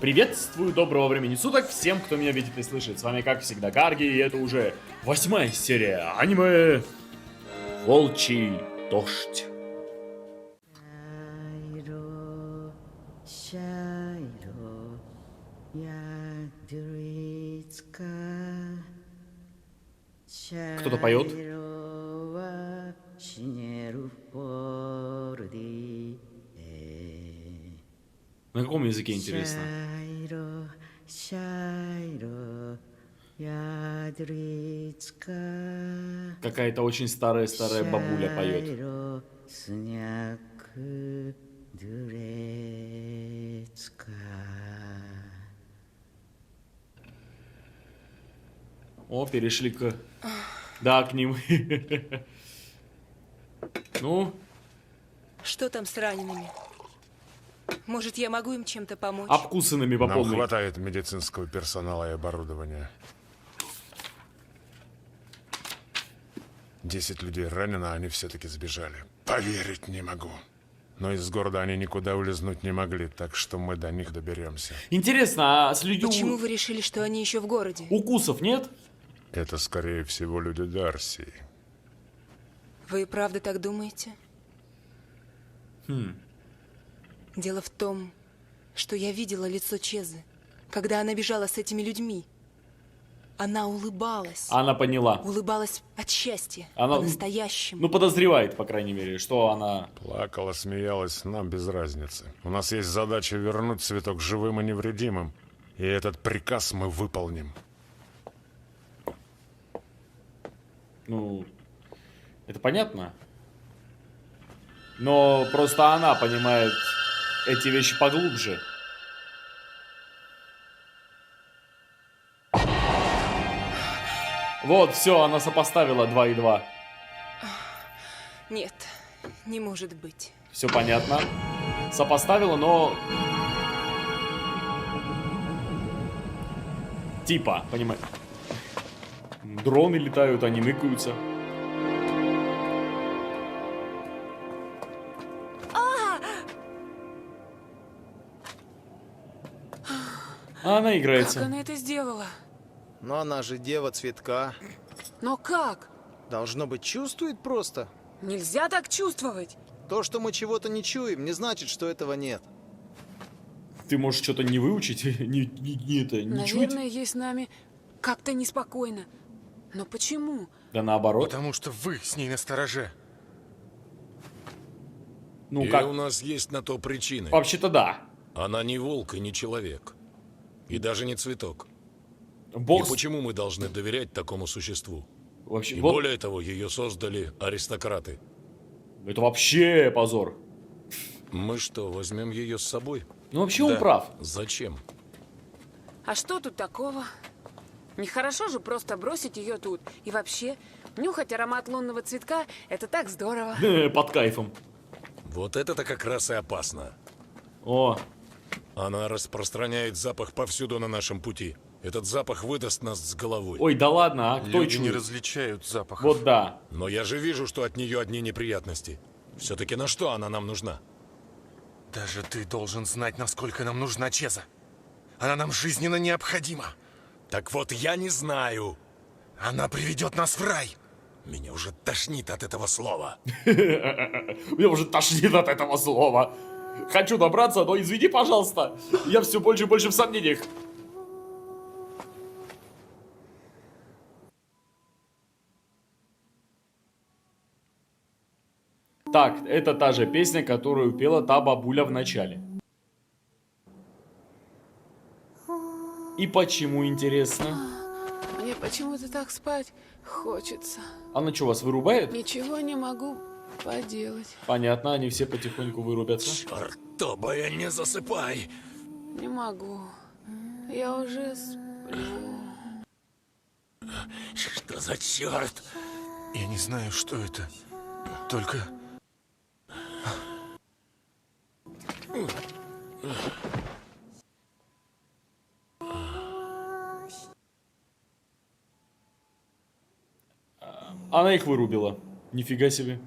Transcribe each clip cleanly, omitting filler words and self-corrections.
Приветствую, доброго времени суток всем, кто меня видит и слышит. С вами, как всегда, Карги, и это уже 8-я серия аниме «Волчий дождь». Кто-то поет? На каком языке, интересно? Какая-то очень старая бабуля поет. О, перешли к... Да, к ним. Ну? Что там с ранеными? Может, я могу им чем-то помочь? Обкусанными по полной. Нам хватает медицинского персонала и оборудования. 10 людей ранено, а они все-таки сбежали. Поверить не могу. Но из города они никуда улизнуть не могли, так что мы до них доберемся. Интересно, а с людьми... Почему вы решили, что они еще в городе? Укусов нет? Это, скорее всего, люди Дарси. Вы правда так думаете? Дело в том, что я видела лицо Чезы, когда она бежала с этими людьми. Она улыбалась. Она поняла. Улыбалась от счастья. Она... По-настоящему. Ну, подозревает, по крайней мере, что она... Плакала, смеялась, нам без разницы. У нас есть задача вернуть цветок живым и невредимым. И этот приказ мы выполним. Ну, это понятно. Но просто она понимает эти вещи поглубже. Вот, все, она сопоставила 2 и 2. Нет, не может быть. Все понятно. Сопоставила, но... Типа, понимаешь. Дроны летают, они ныкаются. А она играется. Как она это сделала? Но она же дева цветка. Но как? Должно быть, чувствует просто. Нельзя так чувствовать. То, что мы чего-то не чуем, не значит, что этого нет. Ты можешь что-то не выучить, не чуть? Наверное, ей с нами как-то неспокойно. Но почему? Да наоборот. Потому что вы с ней настороже. Ну И как? у нас есть на то причины. Вообще-то да. Она не волк и не человек. И даже не цветок. Бог... И почему мы должны доверять такому существу? Вообще, И вот... более того, ее создали аристократы. Это вообще позор. Мы что, возьмем ее с собой? Ну вообще он прав. Зачем? А что тут такого? Нехорошо же просто бросить ее тут. И вообще, нюхать аромат лунного цветка – это так здорово. Под кайфом. Вот это-то как раз и опасно. О, Она распространяет запах повсюду на нашем пути. Этот запах выдаст нас с головой. ой, да ладно, а кто Люди не чует? различают запахов. Вот да. Но я же вижу, что от нее одни неприятности. Все-таки на что она нам нужна? Даже ты должен знать, насколько нам нужна Чеза. Она нам жизненно необходима. Так вот, я не знаю. Она приведет нас в рай. Меня уже тошнит от этого слова. Меня уже тошнит от этого слова. Хочу добраться, но извини, пожалуйста. Я все больше и больше в сомнениях. Так, это та же песня, которую пела та бабуля в начале. И почему, интересно? Мне почему-то так спать хочется. Она что, вас вырубает? Ничего не могу поделать. Понятно, они все потихоньку вырубятся. Чертобая, не засыпай! Не могу. Я уже сплю. Что за черт? Я не знаю, что это. Только... Она их вырубила. Нифига себе.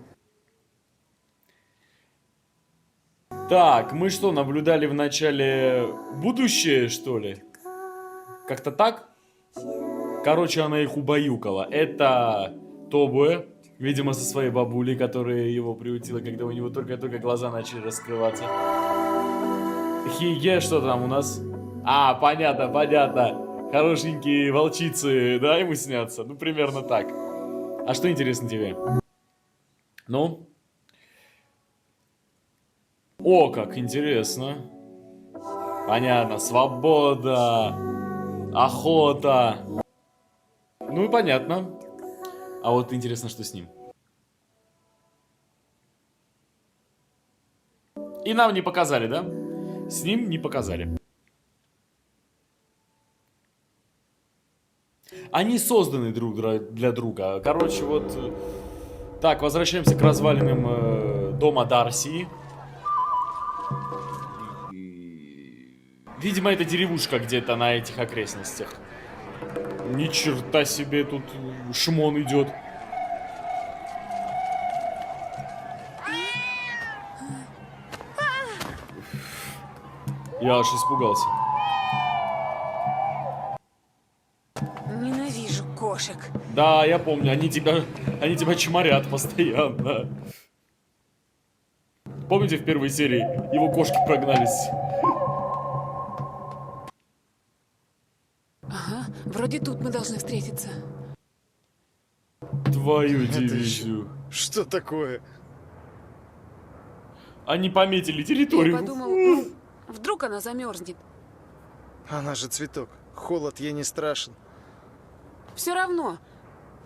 Так, мы что, наблюдали в начале будущее, что ли? Как-то так? Короче, она их убаюкала. Это Тобуэ, видимо, со своей бабулей, которая его приутила, когда у него только-только глаза начали раскрываться. Хиге, что там у нас? А, понятно, понятно. Хорошенькие волчицы, да, ему снятся? Ну, примерно так. А что интересно тебе? Ну? О, как интересно. Понятно, свобода, охота. Ну, понятно. А вот интересно, что с ним. И нам не показали, да? С ним не показали. Они созданы друг для друга. Короче, вот... Так, возвращаемся к развалинам дома Дарси. Видимо, это деревушка где-то на этих окрестностях. Ни черта себе, тут шмон идет. Я аж испугался. Ненавижу кошек. Да, я помню, они тебя чморят постоянно. Помните, в первой серии его кошки прогнались? Ага, вроде тут мы должны встретиться. Твою Это дивизию. Что такое? Они пометили Я территорию. подумал, ну, вдруг она замерзнет. Она же цветок. Холод ей не страшен. Все равно.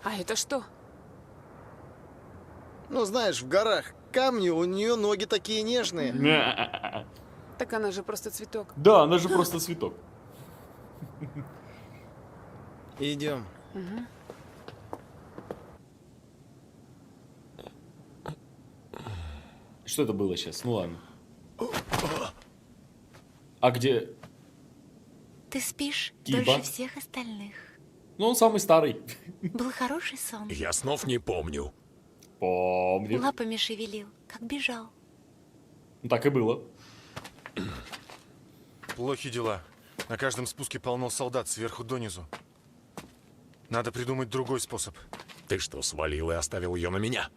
А это что? Ну, знаешь, в горах камни, у нее ноги такие нежные. Так она же просто цветок. Да, она же просто цветок. Идем. Что это было сейчас? Ну ладно. А где? Ты спишь Киба. дольше всех остальных. Ну, он самый старый. Был хороший сон. Я снов не помню. Помню. Лапами шевелил, как бежал. Ну, так и было. Плохи дела. На каждом спуске полно солдат сверху донизу. Надо придумать другой способ. Ты что, свалил и оставил ее на меня?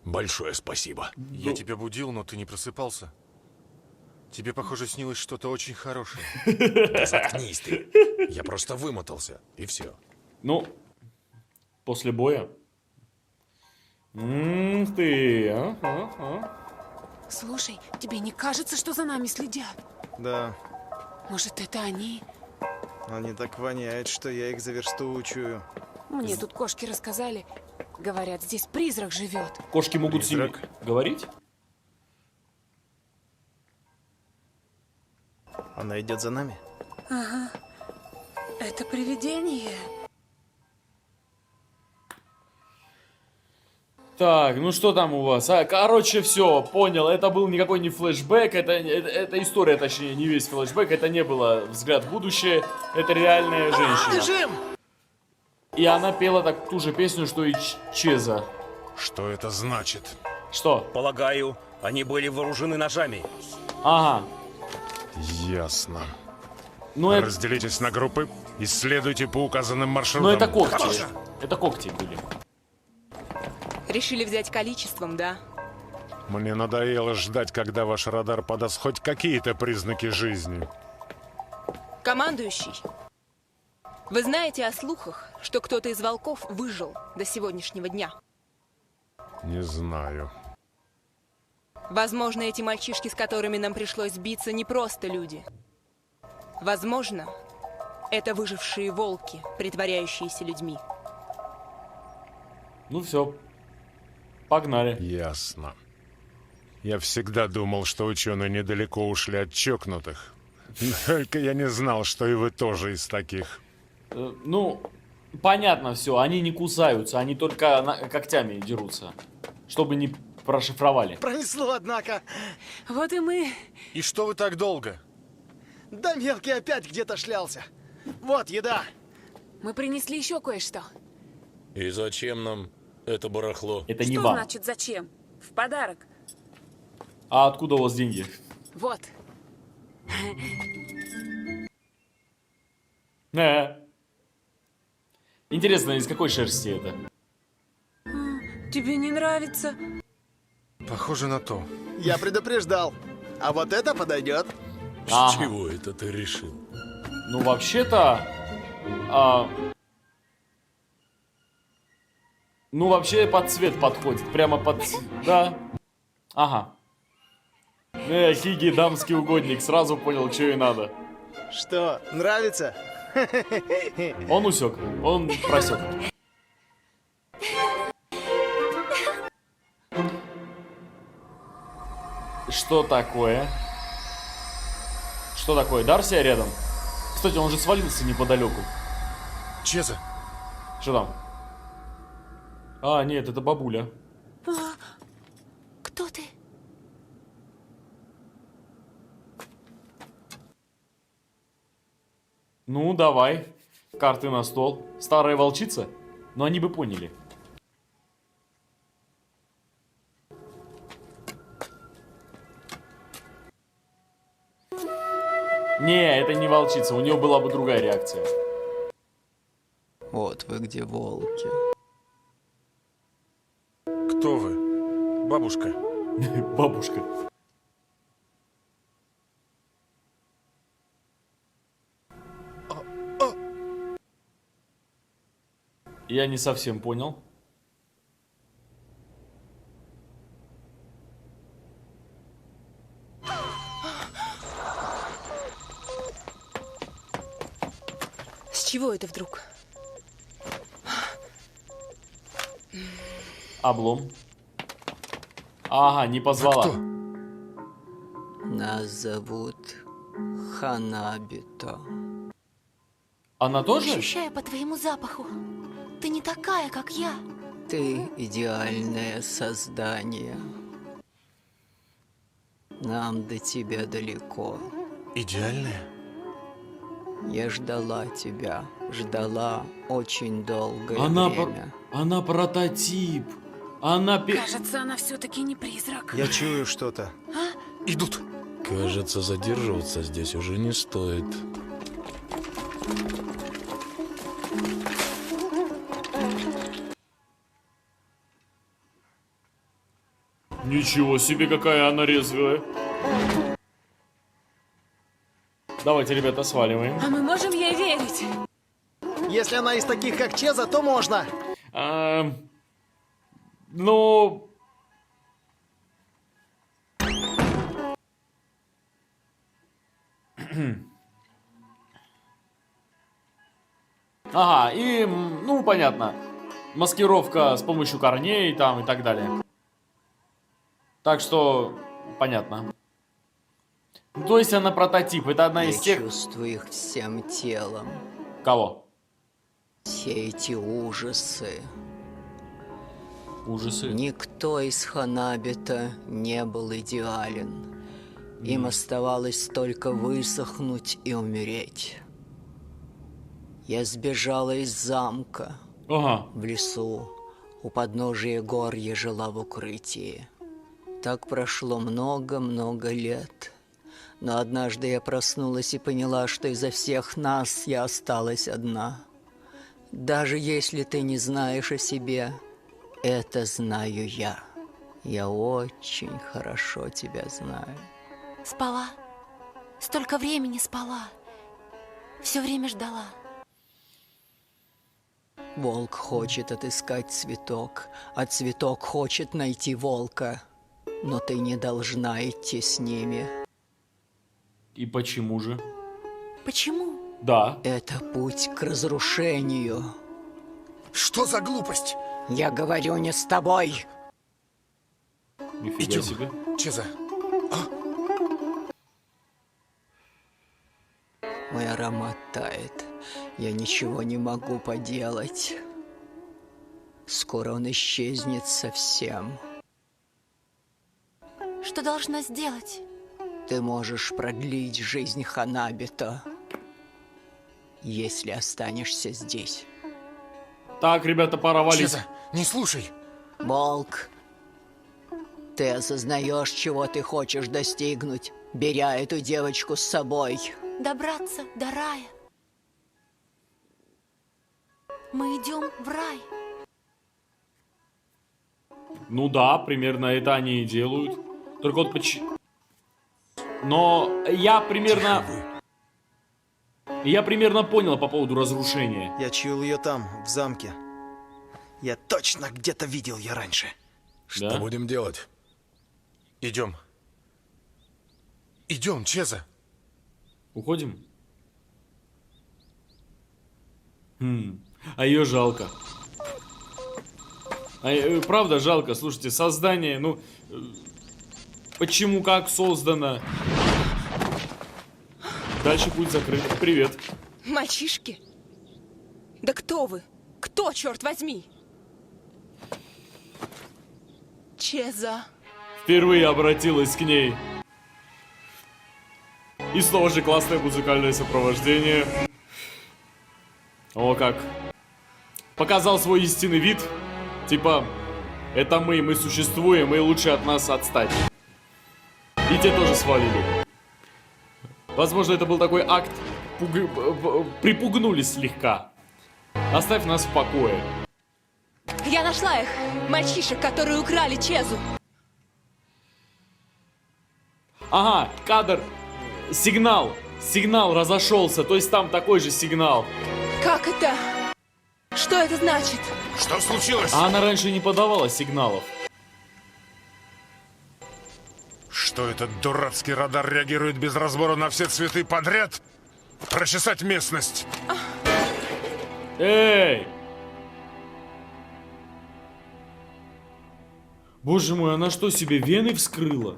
Большое спасибо. Я тебя будил, но ты не просыпался. Тебе, похоже, снилось что-то очень хорошее. Да заткнись ты. Я просто вымотался, и все. Ну, после боя. Ты, Слушай, тебе не кажется, что за нами следят? Да, Может, это они? они так воняют, что я их за версту учую. Мне тут кошки рассказали. Говорят, здесь призрак живет. Кошки могут с ними Призрак. говорить? Она идет за нами. Это привидение. Так, ну что там у вас? Короче, все, понял. Это был никакой не флешбэк. Это история, точнее, не весь флешбэк. Это не было взгляд в будущее. Это реальная женщина. Бежим! И она пела так ту же песню, что и Чеза. Что это значит? Что? Полагаю, они были вооружены ножами. Ага. Ясно. Ну это, Разделитесь на группы и следуйте по указанным маршрутам. ну это когти. Это когти были. Решили взять количеством, да? Мне надоело ждать, когда ваш радар подаст хоть какие-то признаки жизни. Командующий, вы знаете о слухах, что кто-то из волков выжил до сегодняшнего дня? Не знаю. Возможно, эти мальчишки, с которыми нам пришлось биться, не просто люди. Возможно, это выжившие волки, притворяющиеся людьми. Ну все. Погнали. Ясно. Я всегда думал, что ученые недалеко ушли от чокнутых. Только я не знал, что и вы тоже из таких. Ну, понятно все. Они не кусаются, они только когтями дерутся. Чтобы не прошифровали. Пронесло, однако. Вот и мы. И что вы так долго? Да мелкий опять где-то шлялся. Вот еда. Мы принесли еще кое-что. И зачем нам это барахло? Это не Что вам. значит зачем? В подарок. А откуда у вас деньги? Вот. Интересно, из какой шерсти это? Тебе не нравится? Похоже на то. Я предупреждал. А вот это подойдет. С Ага. чего это ты решил? Ну, вообще-то... Ну, вообще под цвет подходит. Прямо под... Да. Ага. Хиги, дамский угодник. Сразу понял, что и надо. Что, нравится? Он усек. Он просек. Что такое? Что такое? Дарси рядом? Кстати, он же свалился неподалеку. Чеза, Что там? А, нет, это бабуля. Кто ты? Ну, давай. Карты на стол. Старая волчица? Но они бы поняли. Не, это не волчица. У нее была бы другая реакция. Вот вы где, волки. кто вы? Бабушка. Бабушка. Я не совсем понял. С чего это вдруг? Облом. Ага, не позвала. Кто? Нас зовут Ханабито. Она тоже? Ощущаю по твоему запаху. Ты не такая, как я. Ты идеальное создание. Нам до тебя далеко. Идеальная? Я ждала тебя. Ждала очень долгое Она, время. она прототип. Она Кажется, она все-таки не призрак. Я чую что-то. Идут. Кажется, задерживаться здесь уже не стоит. Ничего себе, какая она резвая. Давайте, ребята, сваливаем. А мы можем ей верить? Если она из таких, как Чеза, то можно. Ну... Ага, и, ну, понятно. Маскировка с помощью корней там и так далее. Так что, понятно. То есть она прототип, это одна Я из тех... чувствую их всем телом. Кого? Все эти ужасы. Ужасы. Никто из Ханабита не был идеален. Им оставалось только высохнуть и умереть. Я сбежала из замка. Ага. В лесу, у подножия гор я жила в укрытии. Так прошло много-много лет. Но однажды я проснулась и поняла, что изо всех нас я осталась одна. Даже если ты не знаешь о себе, это знаю я. Я очень хорошо тебя знаю. Спала. Столько времени спала. Все время ждала. Волк хочет отыскать цветок, а цветок хочет найти волка. Но ты не должна идти с ними. И почему же? Почему? Да. Это путь к разрушению. Что за глупость? Я говорю не с тобой. Нифига Идем. себе. Чеза. Мой аромат тает. Я ничего не могу поделать. Скоро он исчезнет совсем. Что должна сделать? Ты можешь продлить жизнь Ханабито, если останешься здесь. Так, ребята, пора валить. Чеза, не слушай. Волк, ты осознаешь, чего ты хочешь достигнуть? беря эту девочку с собой. Добраться до рая. Мы идем в рай. Ну да, примерно это они и делают. Только вот почему... Но я примерно понял по поводу разрушения. Я чуял ее там, в замке. Я точно где-то видел ее раньше. Что Да? будем делать? Идем. Идем, Чеза. Уходим? А ее жалко. Правда жалко, слушайте, создание, ну... Почему, как создано? Дальше путь закрыт. Привет. Мальчишки? Да кто вы? Кто, черт возьми? Чеза. Впервые обратилась к ней. И снова же классное музыкальное сопровождение. О, как. Показал свой истинный вид. Типа, это мы существуем, и лучше от нас отстать. И те тоже свалили. Возможно, это был такой акт. Припугнули слегка. Оставь нас в покое. Я нашла их, мальчишек, которые украли Чезу. Ага, кадр. Сигнал. Сигнал разошелся. То есть там такой же сигнал. Как это? Что это значит? Что случилось? А она раньше не подавала сигналов. Что этот дурацкий радар реагирует без разбора на все цветы подряд? Прочесать местность. Эй! Боже мой, она что, себе вены вскрыла?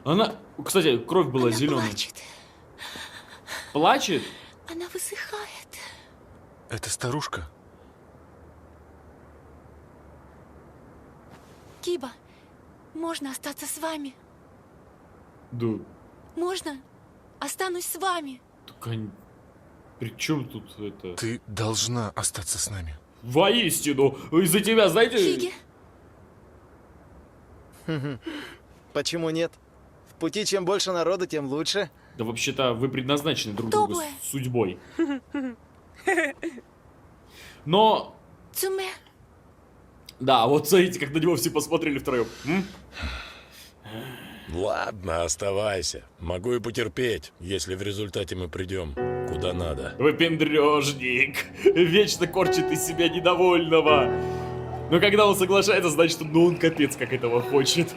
Она... Кстати, кровь была Она зеленой. плачет. Плачет? Она высыхает. Это старушка. Киба, можно остаться с вами? Да. Можно? Останусь с вами. Так они... При чем тут это? Ты должна остаться с нами. Воистину! Из-за тебя, знаете... Хиги, Почему нет? В пути чем больше народу, тем лучше. Да вообще-то вы предназначены друг другу Тобуэ. с судьбой. Но... Цуме, Да, вот смотрите, как на него все посмотрели втроем. Ладно, оставайся. Могу и потерпеть, если в результате мы придем куда надо. Выпендрежник. Вечно корчит из себя недовольного. Но когда он соглашается, значит, ну он капец как этого хочет.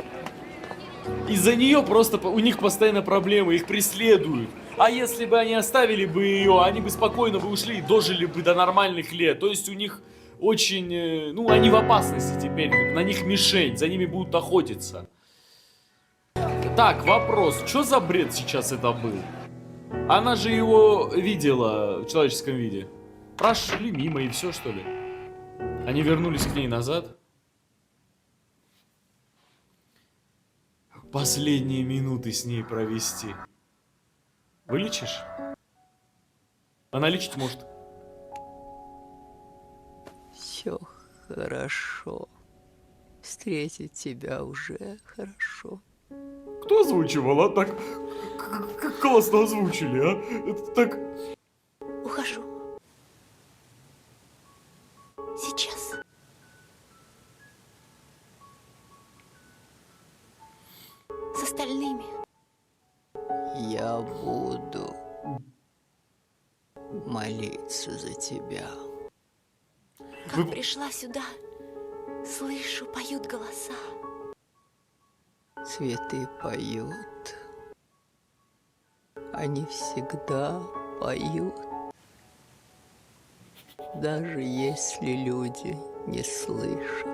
Из-за нее просто у них постоянно проблемы, их преследуют. А если бы они оставили бы ее, они бы спокойно бы ушли и дожили бы до нормальных лет. То есть у них очень... Ну, они в опасности теперь, на них мишень, за ними будут охотиться. Так, вопрос, что за бред сейчас это был? Она же его видела в человеческом виде. Прошли мимо и все, что ли? Они вернулись к ней назад? Последние минуты с ней провести. Вылечишь? Она лечить может. Все хорошо. Встретить тебя уже хорошо. Кто озвучивал, а? Так как классно озвучили, а? Это так... ухожу. Сейчас. С остальными. Я буду молиться за тебя. Как пришла сюда, слышу, поют голоса. Цветы поют. Они всегда поют. Даже если люди не слышат.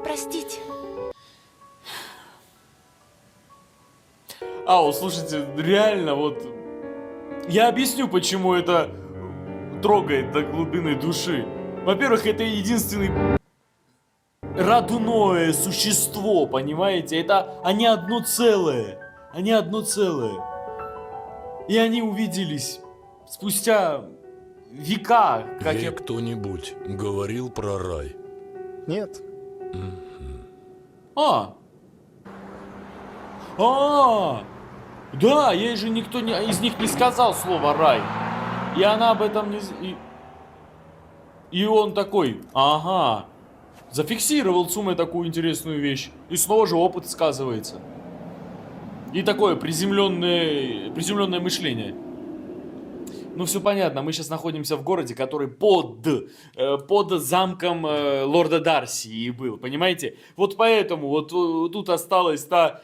Простите, Ау, слушайте, реально, вот... Я объясню, почему это трогает до глубины души. Во-первых, это единственный родное существо, понимаете? Это они одно целое. Они одно целое. И они увиделись спустя века, как Ей я... кто-нибудь говорил про рай? Нет. А! А! Да, ей же никто из них не сказал слово рай. И она об этом не... И он такой, ага, зафиксировал Цуме такую интересную вещь. И снова же опыт сказывается. И такое приземленное мышление. Ну, все понятно, мы сейчас находимся в городе, который под замком лорда Дарси и был, понимаете? Вот поэтому вот тут осталась та...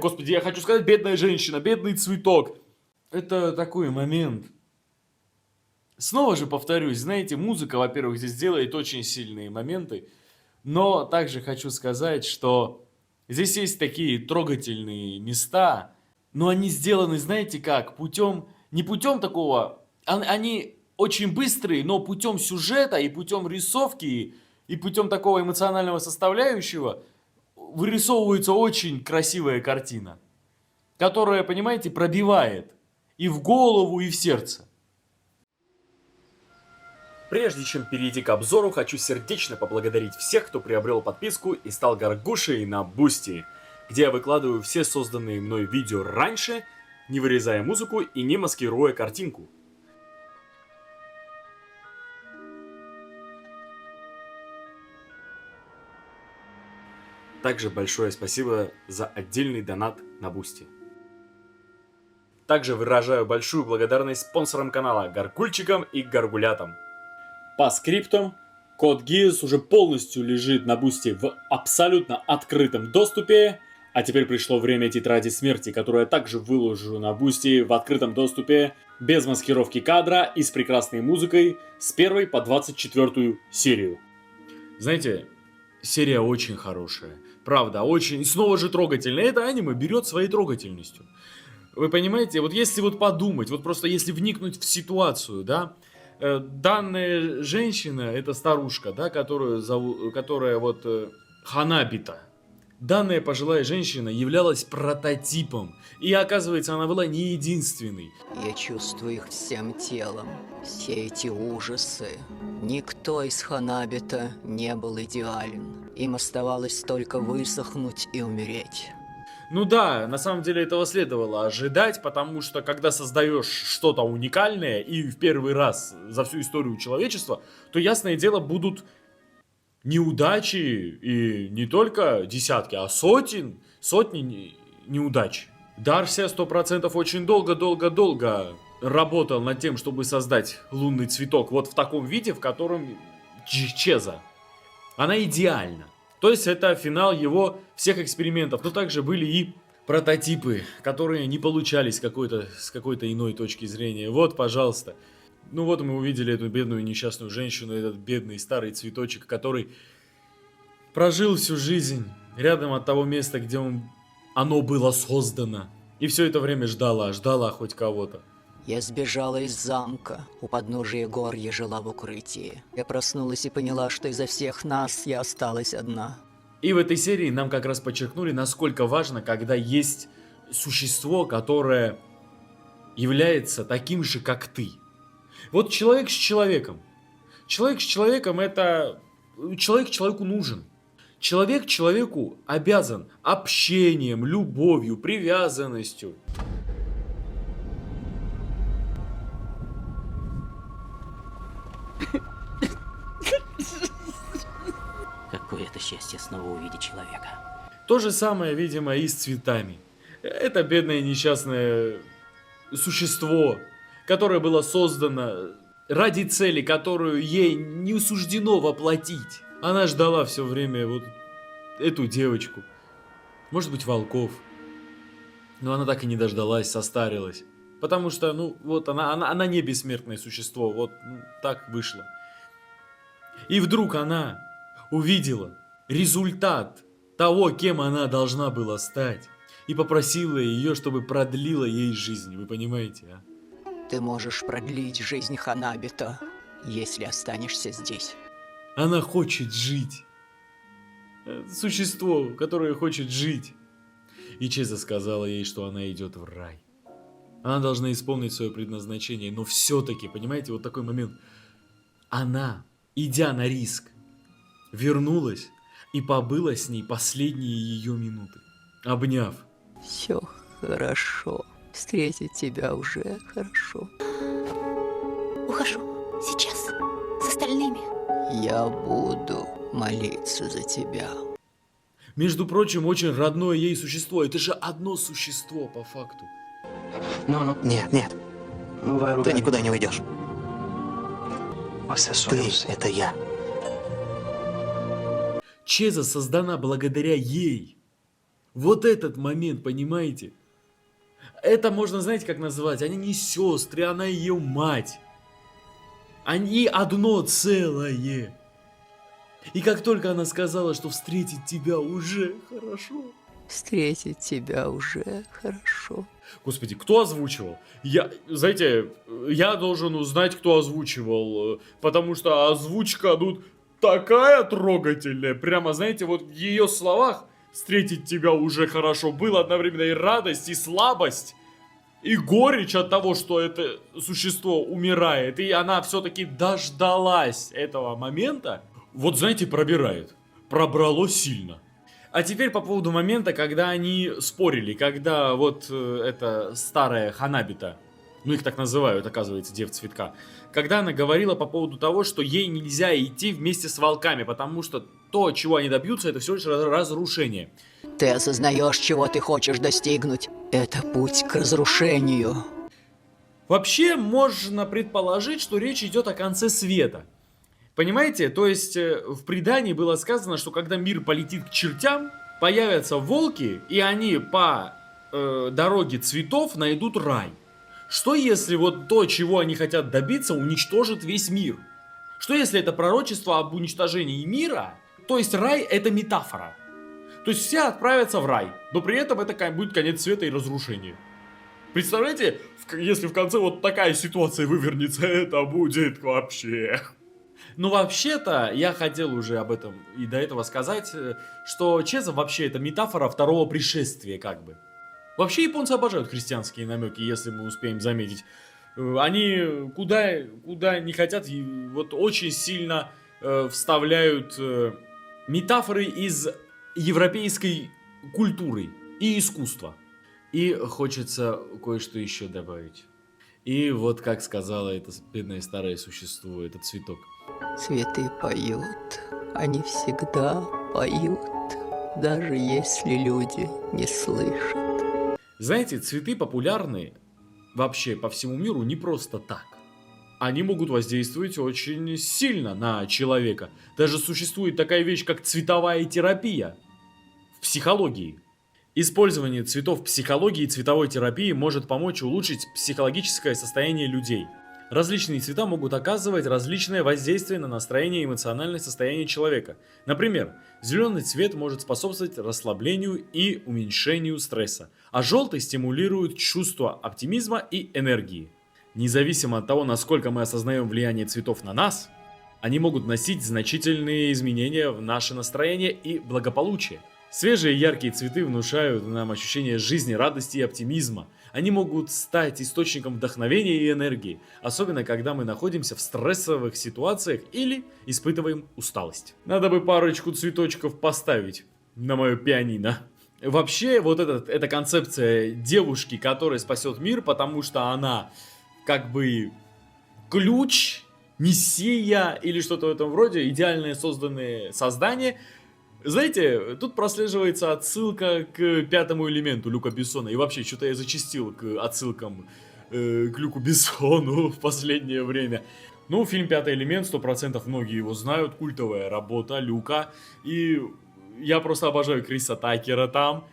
Господи, я хочу сказать, бедная женщина, бедный цветок. Это такой момент. Снова же повторюсь, знаете, музыка, во-первых, здесь делает очень сильные моменты. Но также хочу сказать, что здесь есть такие трогательные места, но они сделаны, знаете как, не путем такого, они очень быстрые, но путем сюжета и путем рисовки, и путем такого эмоционального составляющего вырисовывается очень красивая картина, которая, понимаете, пробивает и в голову, и в сердце. Прежде чем перейти к обзору, хочу сердечно поблагодарить всех, кто приобрел подписку и стал горгушей на Бусти, где я выкладываю все созданные мной видео раньше, не вырезая музыку и не маскируя картинку. Также большое спасибо за отдельный донат на Бусти. Также выражаю большую благодарность спонсорам канала, Гаргульчикам и Гаргулятам. По скриптам, код GIES уже полностью лежит на Бусти в абсолютно открытом доступе. А теперь пришло время тетради смерти, которую я также выложу на Бусти в открытом доступе, без маскировки кадра и с прекрасной музыкой с 1 по 24 серию. Знаете, серия очень хорошая. Правда, очень. И снова же трогательная. Это аниме берет своей трогательностью. Вы понимаете, вот если вот подумать, вот просто если вникнуть в ситуацию, да, данная женщина, это старушка, да, которая вот Ханабита. Данная пожилая женщина являлась прототипом. И оказывается, она была не единственной. Я чувствую их всем телом. Все эти ужасы. Никто из Ханабита не был идеален. Им оставалось только высохнуть и умереть. Ну да, на самом деле этого следовало ожидать, потому что когда создаешь что-то уникальное и в первый раз за всю историю человечества, то, ясное дело, будут неудачи, и не только десятки, а сотни неудач. Дарси 100% очень долго работал над тем, чтобы создать лунный цветок вот в таком виде, в котором Чеза. Она идеальна. То есть это финал его всех экспериментов. Но также были и прототипы, которые не получались с какой-то иной точки зрения. Вот, пожалуйста. Ну вот мы увидели эту бедную несчастную женщину, этот бедный старый цветочек, который прожил всю жизнь рядом от того места, где оно было создано. И все это время ждала хоть кого-то. Я сбежала из замка. У подножия гор я жила в укрытии. Я проснулась и поняла, что изо всех нас я осталась одна. И в этой серии нам как раз подчеркнули, насколько важно, когда есть существо, которое является таким же, как ты. Вот человек с человеком. Человек с человеком это... Человек человеку нужен. Человек человеку обязан общением, любовью, привязанностью. Какое это счастье снова увидеть человека. То же самое, видимо, и с цветами. Это бедное несчастное существо, которое было создано ради цели, которую ей не суждено воплотить. Она ждала все время вот эту девочку. Может быть, волков. Но она так и не дождалась, состарилась. Потому что, ну, вот она не бессмертное существо. Вот так вышло. И вдруг она увидела результат того, кем она должна была стать. И попросила ее, чтобы продлила ей жизнь. Вы понимаете, а? Ты можешь продлить жизнь Ханабита, если останешься здесь. Она хочет жить. Существо, которое хочет жить. И Чеза сказала ей, что она идет в рай. Она должна исполнить свое предназначение. Но все-таки, понимаете, вот такой момент. Она, идя на риск, вернулась и побыла с ней последние ее минуты, обняв. Все хорошо. Встретить тебя уже хорошо. Ухожу. Сейчас. С остальными. Я буду молиться за тебя. Между прочим, очень родное ей существо. Это же одно существо по факту. Нет, нет. Ты никуда не уйдешь. Ты — это я. Чеза создана благодаря ей. Вот этот момент, понимаете? Это можно, знаете, как называть? Они не сестры, она ее мать. Они одно целое. И как только она сказала, что встретить тебя уже хорошо. Встретить тебя уже хорошо. Господи, кто озвучивал? Знаете, я должен узнать, кто озвучивал. Потому что озвучка тут такая трогательная. Прямо, знаете, вот в ее словах встретить тебя уже хорошо было одновременно и радость, и слабость, и горечь от того, что это существо умирает. И она все-таки дождалась этого момента. Вот, знаете, пробирает. Пробрало сильно. А теперь по поводу момента, когда они спорили, когда вот эта старая Ханабита, ну их так называют, оказывается, дев цветка, когда она говорила по поводу того, что ей нельзя идти вместе с волками, потому что то, чего они добьются, это всего лишь разрушение. Ты осознаешь, чего ты хочешь достигнуть. Это путь к разрушению. Вообще, можно предположить, что речь идет о конце света. Понимаете? То есть, в предании было сказано, что когда мир полетит к чертям, появятся волки, и они по дороге цветов найдут рай. Что если вот то, чего они хотят добиться, уничтожит весь мир? Что если это пророчество об уничтожении мира? То есть рай это метафора. То есть все отправятся в рай, но при этом это будет конец света и разрушение. Представляете, если в конце вот такая ситуация вывернется, это будет вообще... Ну, вообще-то, я хотел уже об этом и до этого сказать, что Чеза вообще это метафора второго пришествия, как бы. Вообще японцы обожают христианские намеки, если мы успеем заметить. Они куда не хотят, вот очень сильно вставляют метафоры из европейской культуры и искусства. И хочется кое-что еще добавить. И вот как сказала это бедное старое существо, этот цветок. Цветы поют, они всегда поют, даже если люди не слышат. Знаете, цветы популярны вообще по всему миру не просто так. Они могут воздействовать очень сильно на человека. Даже существует такая вещь, как цветовая терапия в психологии. Использование цветов в психологии и цветовой терапии может помочь улучшить психологическое состояние людей. Различные цвета могут оказывать различное воздействие на настроение и эмоциональное состояние человека. Например, зеленый цвет может способствовать расслаблению и уменьшению стресса, а желтый стимулирует чувство оптимизма и энергии. Независимо от того, насколько мы осознаем влияние цветов на нас, они могут носить значительные изменения в наше настроение и благополучие. Свежие яркие цветы внушают нам ощущение жизни, радости и оптимизма. Они могут стать источником вдохновения и энергии, особенно когда мы находимся в стрессовых ситуациях или испытываем усталость. Надо бы парочку цветочков поставить на мое пианино. Вообще, вот эта концепция девушки, которая спасет мир, потому что она как бы ключ, мессия или что-то в этом роде, идеальное созданное создание. Знаете, тут прослеживается отсылка к «Пятому элементу» Люка Бессона. И вообще, что-то я зачастил к отсылкам к Люку Бессону в последнее время. Ну, фильм «Пятый элемент», 100% многие его знают. Культовая работа Люка. И я просто обожаю Криса Такера там.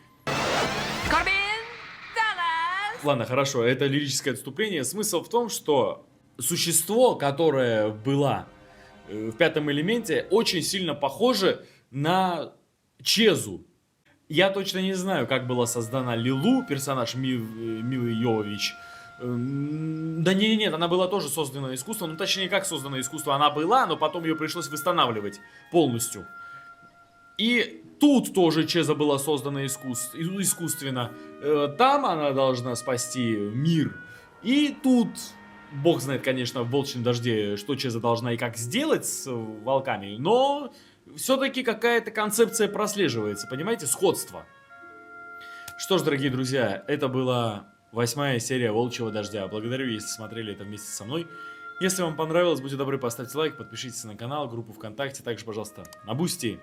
Ладно, хорошо, это лирическое отступление. Смысл в том, что существо, которое было в «Пятом элементе», очень сильно похоже на Чезу. Я точно не знаю, как была создана Лилу, персонаж Милы Йовович. Да нет, она была тоже создана искусством. Ну, точнее, как создано искусство она была, но потом ее пришлось восстанавливать полностью. И тут тоже Чеза была создана искусственно. Там она должна спасти мир. И тут, бог знает, конечно, в «Волчьем дожде», что Чеза должна и как сделать с волками. Но все-таки какая-то концепция прослеживается, понимаете, сходство. Что ж, дорогие друзья, это была 8-я серия «Волчьего дождя». Благодарю, если смотрели это вместе со мной. Если вам понравилось, будьте добры, поставьте лайк, подпишитесь на канал, группу ВКонтакте. Также, пожалуйста, на Бусти,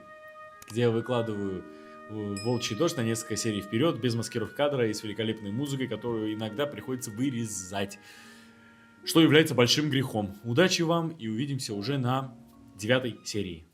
где я выкладываю «Волчий дождь» на несколько серий вперед, без маскировки кадра и с великолепной музыкой, которую иногда приходится вырезать, что является большим грехом. Удачи вам и увидимся уже на 9-й серии.